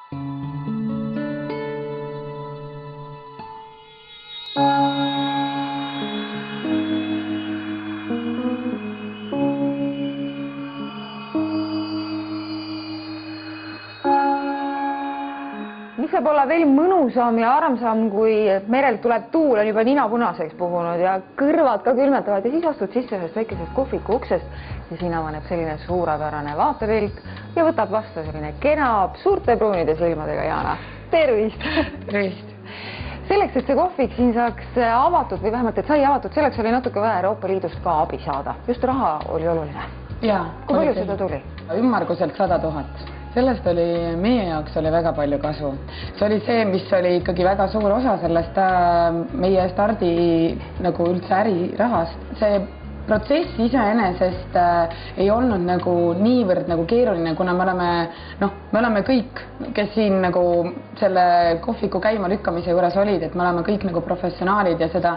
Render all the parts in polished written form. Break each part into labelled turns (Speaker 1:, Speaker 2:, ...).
Speaker 1: Mis saab olla veel mõnusam ja armsam, kui merelt tuleb tuul, on juba nina punaseks puhunud ja kõrvad ka külmetavad ja siis astud sisse ühest väikesest kohviku uksest ja siin avaneb selline suurepärane vaatepilk ja võtab vastu selline kena suurte pruunide silmadega Jana. Tervist!
Speaker 2: Tervist!
Speaker 1: Selleks, et see kohvik siin saaks avatud või vähemalt, et sai avatud, selleks oli natuke vaja Euroopa Liidust ka abi saada. Just raha oli oluline.
Speaker 2: Jaa.
Speaker 1: Kui palju seda tuli?
Speaker 2: Ümmarguselt 100 000. Sellest oli meie jaoks väga palju kasu. See oli see, mis oli ikkagi väga suur osa sellest meie stardi nagu üldse ärirahast. See protsess iseenesest ei olnud nagu niivõrd nagu keeruline, kuna me oleme kõik, kes siin nagu selle kohviku käima lükkamise juures olid, et me oleme kõik nagu professionaalid ja seda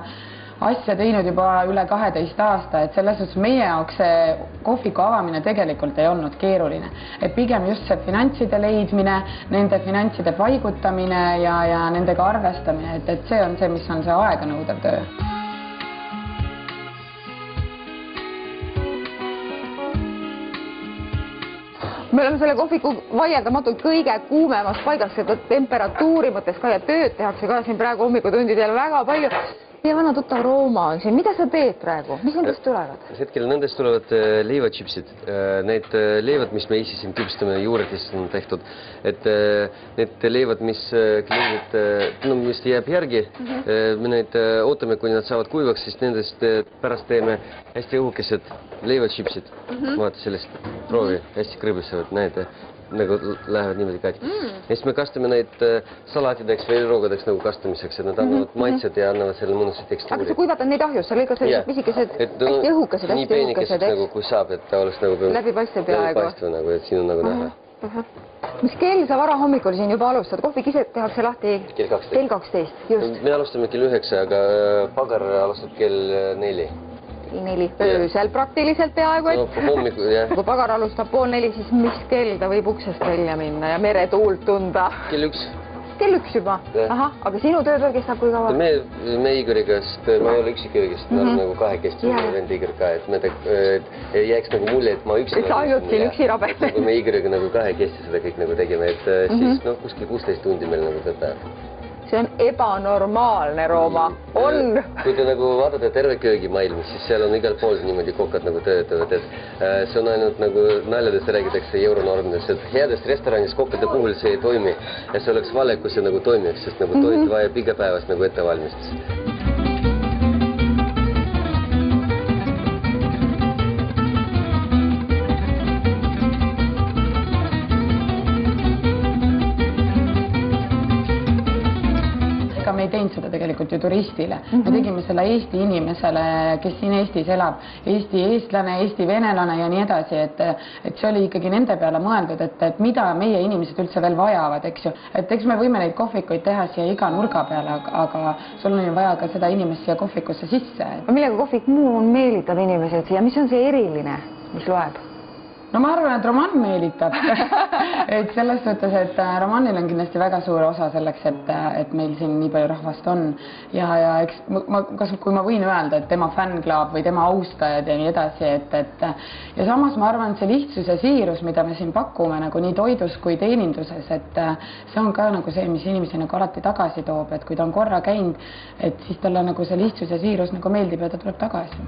Speaker 2: asja teinud juba üle 12 aasta, et selles suhtes meie jaoks see kohviku avamine tegelikult ei olnud keeruline. Et pigem just see finantside leidmine, nende finantside paigutamine ja nendega arvestamine, et see on see, mis on see aeganõudev töö.
Speaker 1: Me oleme selle kohviku vaieldamatult kõige kuumemas paigas, seda temperatuuri mõttes ka ja tööd tehakse ka siin praegu hommikutundidel väga palju. Ja vana tuttav Rooma on siin. Mida sa teed praegu? Mis nendest tulevad?
Speaker 3: Hetkel nendest tulevad leivatšipsid. Need leivad, mis me ise siin küpstame juuretest on tehtud. Et need leivad, mis kliendid, mis jääb järgi, me neid ootame, kuni nad saavad kuivaks, siis nendest pärast teeme hästi õhukesed leivatšipsid. Vaata sellest proovi, hästi krõbisavad, näete. Nagu lähevad niimoodi katki. Ja siis me kastame neid salatideks või roogadeks nagu kastamiseks, et nad annavad maitsed ja annavad selle mõnusa tekstuuri.
Speaker 1: Aga sa kuivatad neid ahjus, sa lõikad sellised pisikesed, hästi õhukesed,
Speaker 3: nii peenikesed nagu kui saab, et ta oleks nagu
Speaker 1: läbipaistev peaaegu.
Speaker 3: Nagu, et siin on nagu näha.
Speaker 1: Mis kell sa vara hommikul siin juba alustad? Kohvik ise tehakse lahti
Speaker 3: kell 12.
Speaker 1: Kell 12, just.
Speaker 3: Me alustame kell 9, aga pagar alustab kell 4.
Speaker 1: 4 öösel praktiliselt peaaegu, et kui pagar alustab 3:30, siis mis kell ta võib uksest välja minna ja meretuult tunda?
Speaker 3: Kell 1.
Speaker 1: Kell 1 juba? Ahah, aga sinu tööpäev kestab kui kaua?
Speaker 3: Me Igoriga, sest ma ei ole üksikõige, sest me oleme nagu kahekesti vend Igor ka, et ei jääks nagu mulje, et ma üksi.
Speaker 1: Et sa ainult siin üksi rabed.
Speaker 3: Kui me Igoriga nagu kahekesti seda kõik nagu tegime, et siis kuskil 16 tundi meil nagu töötab.
Speaker 1: See on ebanormaalne, Rooma. On!
Speaker 3: Kui te nagu vaatate terve köögimaailmis, siis seal on igal pool niimoodi kokad nagu töötavad, et see on ainult nagu naljadest räägitakse euronormidest, et headest restoranis kokkade puhul see ei toimi ja see oleks vale, kui see nagu toimiks, sest nagu toit vajab igapäevast nagu ettevalmistus.
Speaker 2: Me ei teinud seda tegelikult ju turistile. Me tegime selle Eesti inimesele, kes siin Eestis elab, Eesti eestlane, Eesti venelane ja nii edasi, et see oli ikkagi nende peale mõeldud, et mida meie inimesed üldse veel vajavad, eks ju. Et eks me võime neid kohvikuid teha siia iga nurga peale, aga sul on ju vaja ka seda inimest siia kohvikusse sisse.
Speaker 1: Millega kohvik muu on meelitab inimesed siia? Mis on see eriline, mis loeb?
Speaker 2: No ma arvan, et roman meelitab. Et selles suhtes, et romanil on kindlasti väga suur osa selleks, et meil siin nii palju rahvast on. Ja eks, kui ma võin öelda, et tema fännklaab või tema austajad ja nii edasi, ja samas ma arvan, see lihtsus ja siirus, mida me siin pakume nagu nii toidus kui teeninduses, et see on ka nagu see, mis inimesi nagu alati tagasi toob, et kui ta on korra käinud, et siis talle nagu see lihtsus ja siirus nagu meeldib ja ta tuleb tagasi.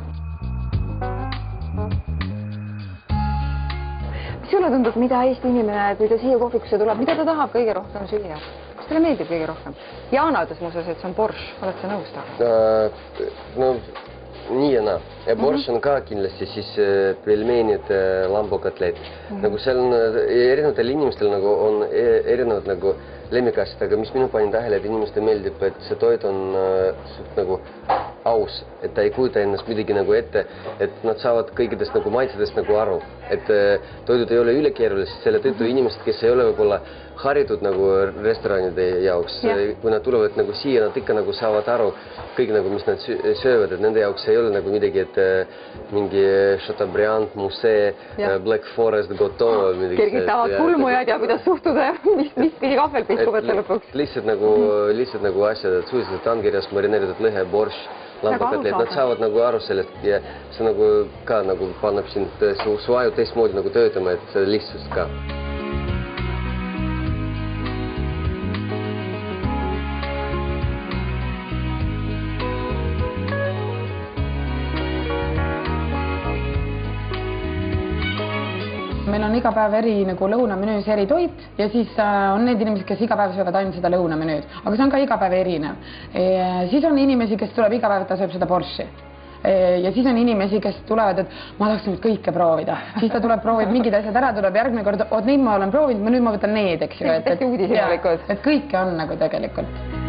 Speaker 1: Mis sulle tundub, mida Eesti inimene, kui ta siia kohvikusse tuleb, mida ta tahab kõige rohkem süüa? Kas teile meeldib kõige rohkem? Jaana ütles muuseas, et see on borš. Oled sa nõus taga?
Speaker 3: No, nii ja naa. Ja borš on ka kindlasti siis pelmeenid, lambokatleed. Nagu seal on erinevatel inimestel nagu on erinevad nagu lemmikasjad, aga mis minu panin tähele, et inimestele meeldib, et see toit on nagu aus, et ta ei kujuta ennast midagi nagu ette, et nad saavad kõikidest nagu maitsedest nagu aru, et toidud ei ole ülekeerulised, selle tõttu inimesed, kes ei ole võib-olla haritud nagu restoranide jaoks, kui nad tulevad nagu siia, nad ikka nagu saavad aru kõik nagu, mis nad söövad, et nende jaoks ei ole nagu midagi, et mingi Chateaubriand, Musee, Black Forest, Goto.
Speaker 1: Kergitavad kulmujad ja kuidas suhtuda ja mis pidi kahvel pihku võtta lõpuks.
Speaker 3: Lihtsalt nagu asjad, et suuliselt on kirjas marineeritud lõhe, borš, lambakatleed, nad saavad nagu aru sellest ja see nagu ka nagu pannab sind su aju teistmoodi nagu töötama, et see lihtsust ka.
Speaker 2: Meil on iga päev eri nagu lõunamenüüs eri toit ja siis on need inimesed, kes iga päev söövad ainult seda lõunamenüüd, aga see on ka iga päev erinev. Siis on inimesi, kes tuleb iga päev, ta sööb seda borši. Ja siis on inimesi, kes tulevad, et ma tahaks nüüd kõike proovida. Siis ta tuleb, proovib mingid asjad ära, tuleb järgmine kord, neid ma olen proovinud, nüüd ma võtan need, eks ju.
Speaker 1: Täiesti uudislikud.
Speaker 2: Et kõike on nagu tegelikult.